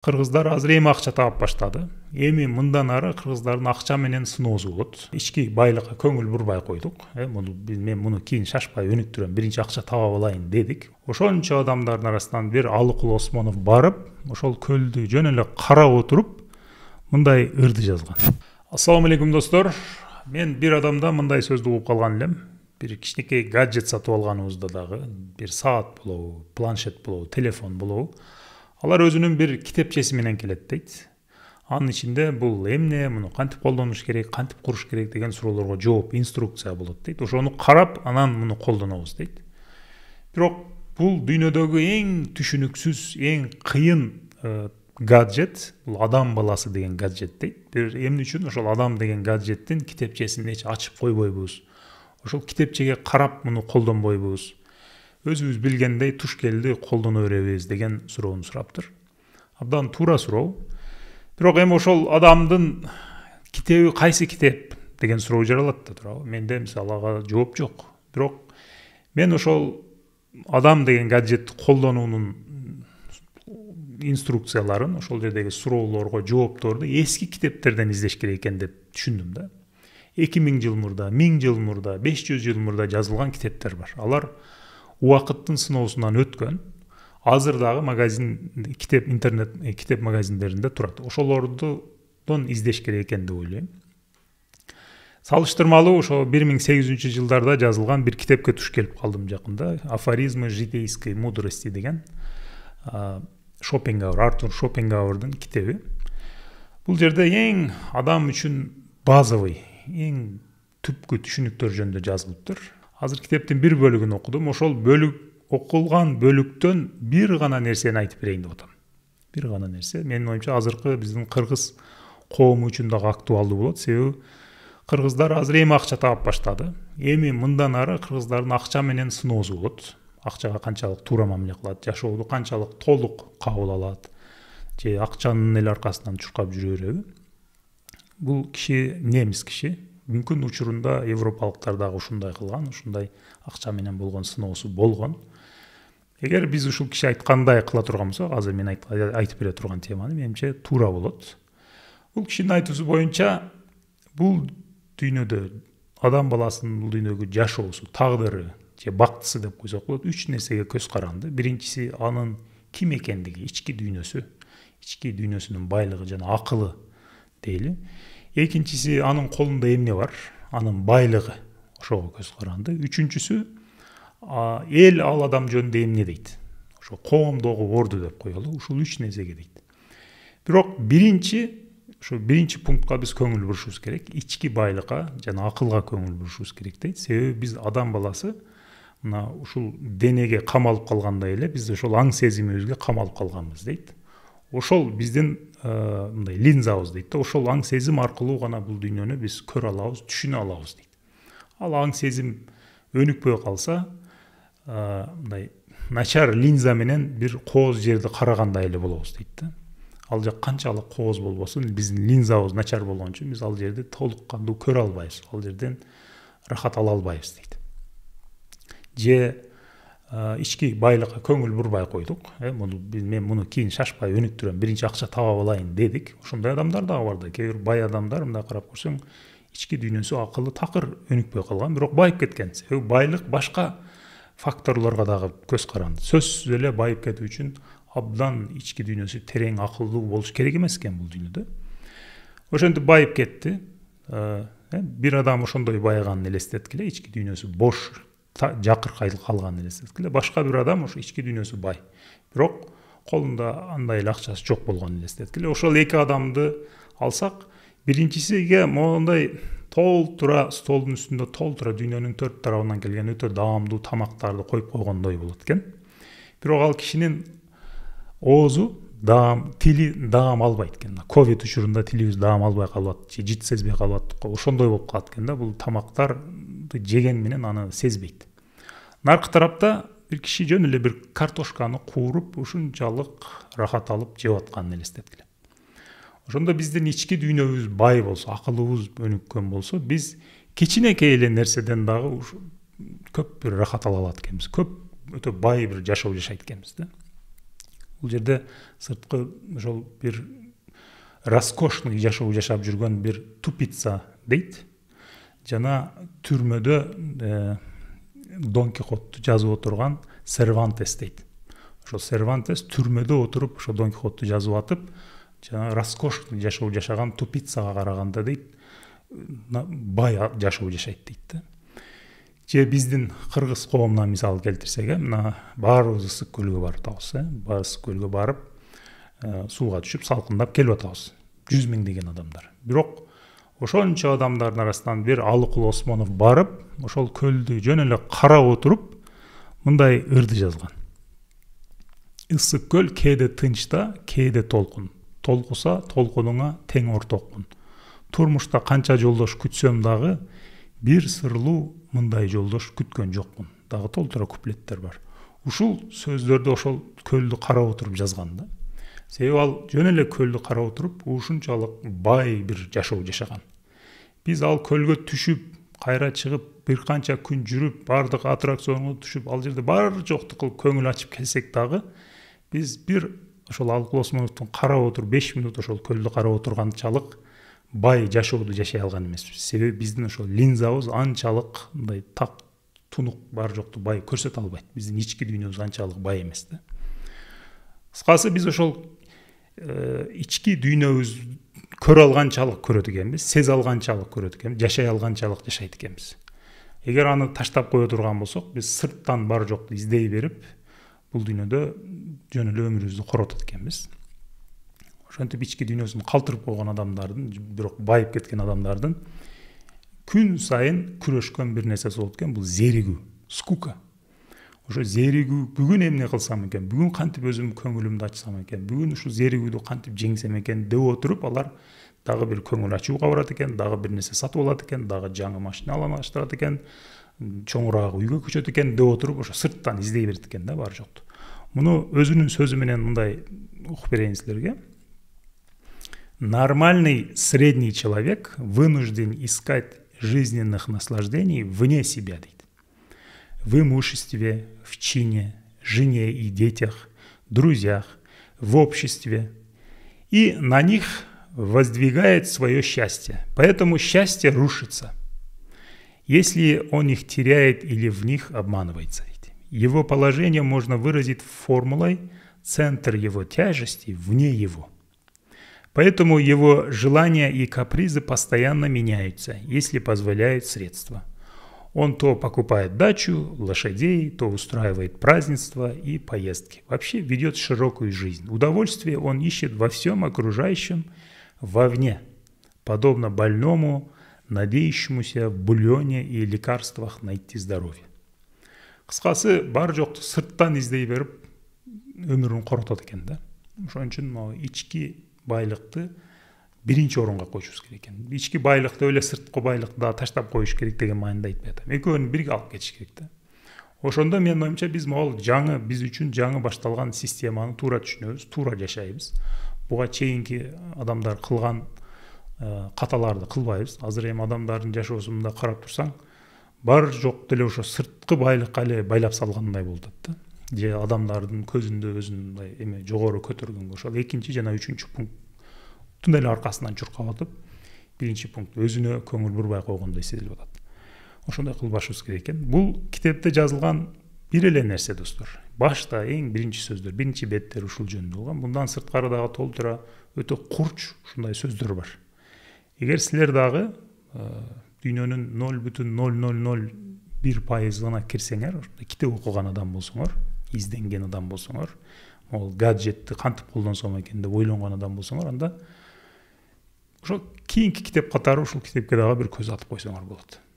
Кыргыздар азыр эми акча таап баштады. Эми мындан ары кыргыздардын акча менен сыноосу болот. Ички байлыкка көңүл бурбай койдук. Мен муну кийин шашпай өнүктүрөм, биринчи акча таап алайын дедик. Ошончо адамдардын арасынан бир Алыкул Осмонов барып, ошол көлдү жөн эле карап отуруп, мындай ырды жазган. Ассаламу алейкум достор. Мен бир адамдан мындай сөздү угуп калган элем. Бир кичинекей гаджет сатып алганыбызда дагы, бир саат болобу, планшет болобу, телефон болобу, алар өзүнүн бир китепчеси менен келет дейт. Анын ичинде бул эмне, муну кантип колдонуш керек, кантип куруш керек деген суроолорго жооп, инструкция болот дейт. Ошону карап, анан муну колдонобуз дейт. Бирок бул дүйнөдөгү эң түшүнүксүз, эң кыйын гаджет, бул адам баласы деген гаджет дейт. Бир эмне үчүн ошол адам деген гаджеттин китепчесин эч ачып койбойбуз. Ошол китепчеге карап муну колдонбойбуз. Өзүбүз билгендей туш келди колдоно беребиз деген суроону сураптыр. Абдан туура суроо. Бирок эми ошол адамдын китеби кайсы китеп деген суроо жаралат да туурабы? Менде мисалы ага жооп жок. Бирок мен ошол адам деген гаджетти колдонуунун инструкцияларын, ошол жердеги суроолорго жоопторду эски китептерден издеш керек экен деп түшүндүм да. 2000 жыл мурда, 1000 жыл мурда, 500 жыл мурда жазылган китептер бар. Алар убакыттын сыноосунан өткөн. Азыр дагы магазин, китеп, интернет китеп магазиндеринде турат. Ошолордон издеш керек экен деп ойлойм. Салыштырмалуу ошо 1800-жылдарда жазылган бир китепке туш келип калдым жакында. Афоризмы житейской мудрости деген Шопенгауэр, Артур Шопенгауэрдин китеби. Бул жерде эң адам үчүн базовый, эң түпкү түшүнүктөр жөнүндө жазылыптыр. Азыр китептин бир бөлүгүн окудум. Ошол окулган бөлүктөн бир гана нерсени айтып берейин деп атам. Бир гана нерсе. Менин оюмча азыркы биздин кыргыз коому үчүн дагы актуалдуу болот. Себеби кыргыздар азыр эми акча таап баштады. Эми мындан ары кыргыздардын акча менен сыноосу болот. Акчага канчалык туура мамиле кылат, жашоодо канчалык толук кабыл алат, же акчанын эле аркасынан чуркап жүрө береби? Бул киши немис киши. Мүмкүн учурунда европалыктар дагы ушундай кылган, ушундай акча менен болгон сыноосу болгон. Эгер биз ушул киши айткандай кыла турган болсок, азыр мен айтып бере турган теманы менимче туура болот. Бул кишинин айтуусу боюнча, бул дүйнөдө адам баласынын бул дүйнөгө жашоосу, тагдыры же бактысы деп койсок болот, 3 нерсеге көз каранды. Биринчиси анын ким экендиги, ички дүйнөсүнүн байлыгы жана акылы дейли. Экинчиси анын колунда эмне бар, анын байлыгы, ошого көз каранды. Үчүнчүсү эл ал адам жөнүндө эмне дейт. Ошо коомдогу орду деп коелу, ушул 3 нерсеге дейт. Бирок биринчи пунктка биз көңүл бурушубуз керек, ички байлыкка жана акылга көңүл бурушубуз керек дейт. Себеби биз адам баласы мына ушул денеге камалып калгандай эле биз ошол аң сезимибизге камалып калганбыз дейт. Ошол биздин мындай линзабыз дейт да, ошол аң сезим аркылуу гана бул дүйнөнү биз көрө алабыз, түшүнө алабыз дейт. Ал аң сезим өнүкпөй калса, мындай начар линза менен бир кооз жерди карагандай эле болобуз дейт да. Ал жак канчалык кооз болбосун, биздин линзабыз начар болгон үчүн биз ал жерди толук кандуу көрө албайбыз, ал жерден рахат ала албайбыз дейт. Же ички байлыкка көңүл бурбай койдук. Мен муну кийин шашпай өнүктүрөм, биринчи акча таап алайын дедик. Ошондой адамдар дагы бар да. Кээ бир бай адамдар мындай карап көрсөң, ички дүйнөсү, акылы такыр өнүкпөй калган, бирок байып кеткен. Себеби байлык башка факторлорго дагы көз каранды. Сөзсүз эле байып кетүү үчүн абдан ички дүйнөсү терең, акылдуу болуш керек эмес экен бул дүйнөдө. Ошентип байып кетти. Бир адам ошондой байыганын элестеткиле, ички дүйнөсү бош, жакыркай калганын элестеткиле. Башка бир адам ошо ички дүйнөсү бай. Бирок колунда андай эле акчасы жок болгонун элестеткиле. Ошол эки адамды алсак, биринчисиге моундай толтура столдун үстүндө толтура дүйнөнүн төрт тарабынан келген өтө даамдуу тамактарды коюп койгондой болот экен. Бирок ал кишинин оозу тили даам албайт экен. Ковид учурунда тилибиз даам албай калат, же жит сезбей калат, ошондой болуп калат экен да. Бул тамактарды жеген менен аны сезбейт. Наркы тарапта бир киши жөн эле бир картошканы кууруп, ушунчалык рахат алып жеп атканын элестеткиле. Ошондо биздин ички дүйнөбүз бай болсо, акылыбыз өнүккөн болсо, биз кичинекей эле нерседен дагы көп бир рахат ала алат экенбиз. Көп өтө бай бир жашоо жашайт экенбиз да. Бул жерде сырткы ошол бир роскошный жашоо жашап жүргөн бир тупица дейт. Жана түрмөдө Дон Кихотту жазып отурган Сервантес дейт. Ошо Сервантес түрмөдө отуруп ошо Дон Кихотту жазып атып, жана роскошный жашоо жашаган тупицага караганда дейт, бай жашоо жашайт дейт да. Же биздин кыргыз коомунан мисал келтирсек, мына баарыбыз ысык көлгө барып атабыз, баарыбыз ысык көлгө барып, сууга түшүп салкындап келип атабыз. 100 миңдеген адамдар. Бирок ошончо адамдардын арасынан бир Алыкул Осмонов барып, ошол көлдү жөн эле карап отуруп, мындай ырды жазган. Ысык көл кээде тынчта, кээде толкун. Толкуса, толкунуңа тең ортокмун. Турмушта канча жолдош күтсөм дагы, бир сырлуу мындай жолдош күткөн жокмун. Дагы толтура куплеттер бар. Ушул сөздөрдү ошол көлдү карап отуруп жазган да. Себеби ал жөн эле көлдү карап отуруп, ушунчалык бай бир жашоо жашаган. Биз ал көлгө түшүп, кайра чыгып, бир канча күн жүрүп, бардык аттракционго түшүп, ал жерде бар жокту кылып көңүл ачып келсек дагы, биз бир ошол Алыкул Осмоновдун карап отуруп 5 минут ошол көлдү карап отурганчалык бай жашооду жашай алган эмеспиз. Себеби биздин ошол линзабыз анчалык мындай так тунук бар жокту бай көрсөтө албайт. Биздин ички дүйнөбүз анчалык бай эмес да. Кыскасы биз ошол ички дүйнөбүз көрө алганчалык көрөт экенбиз, сезе алганчалык көрөт экенбиз, жашай алганчалык жашайт экенбиз. Эгер аны таштап кое турган болсок, биз сырттан бар жокту издей берип, бул дүйнөдө жөн эле өмүрүбүздү коротот экенбиз. Ошентип ички дүйнөсүн калтырып койгон адамдардын, бирок байып кеткен адамдардын күн сайын күрөшкөн бир нерсеси болот экен, бул зеригүү, скука. Ошо зеригүү, бүгүн эмне кылсам экен, бүгүн кантип өзүм көңүлүмдү ачсам экен, бүгүн ушул зеригүүдү кантип жеңсем экен деп отуруп, алар дагы бир көңүл ачууга барат экен, дагы бир нерсе сатып алат экен, дагы жаңы машина алмаштырат экен, чоңураак үйгө көчөт экен деп отуруп, ошо сырттан издей берет экен да бар жокту. Муну өзүнүн сөзү менен мындай угуп берейин силерге. Нормальный средний человек вынужден искать жизненных наслаждений вне себя, дейт. В имуществе, в чине, жене и детях, друзьях, в обществе. И на них воздвигает свое счастье. Поэтому счастье рушится, если он их теряет или в них обманывается. Его положение можно выразить формулой «центр его тяжести вне его». Поэтому его желания и капризы постоянно меняются, если позволяют средства. Он то покупает дачу, лошадей, то устраивает празднества и поездки. Вообще ведет широкую жизнь. Удовольствие он ищет во всем окружающем вовне, подобно больному, надеющемуся в бульоне и лекарствах найти здоровье. Кыскасы, бар жокту сырттан издей берип, өмүрүн коротот экен да. Ошон үчүн могу ички байлыкты биринчи орунга коюшубуз керек экен. Ички байлыкты эле сырткы байлыкты да таштап коюш керек деген маанайда айтпай атам. Экөөнү бирге алып кетиш керек да. Ошондо менин оюмча биз могул жаңы, биз үчүн жаңы башталган системаны туура түшүнөбүз, туура жашайбыз. Буга чейинки адамдар кылган каталарды кылбайбыз. Азыр эми адамдардын жашоосун да карап турсаң, бар жок деле ошо сырткы байлыкка эле байлап салгандай болуп атат да. Же адамдардын көзүндө өзүн мындай эме жогору көтөргөнгө ошол экинчи жана үчүнчү пункттун эле аркасынан чуркап атып, биринчи пункт өзүнө көңүл бурбай койгондой сезилип атат. Ошондой кылбашыбыз керек экен. Бул китепте жазылган бир эле нерсе, достор. Башта эң биринчи сөздөр, биринчи беттер ушул жөнүндө болгон. Мындан сырткары дагы толтура өтө курч ушундай сөздөр бар. Эгер силер дагы дүйнөнүн 0,0001% гана кирсеңер, китеп окуган адам болсоңор, изденген адам болсоңор, ол гаджетти кантип колдонсом экен деп ойлонгон адам болсоңор, анда ошо кийинки китеп катары ушул китепке дагы бир көз атып койсоңор болот.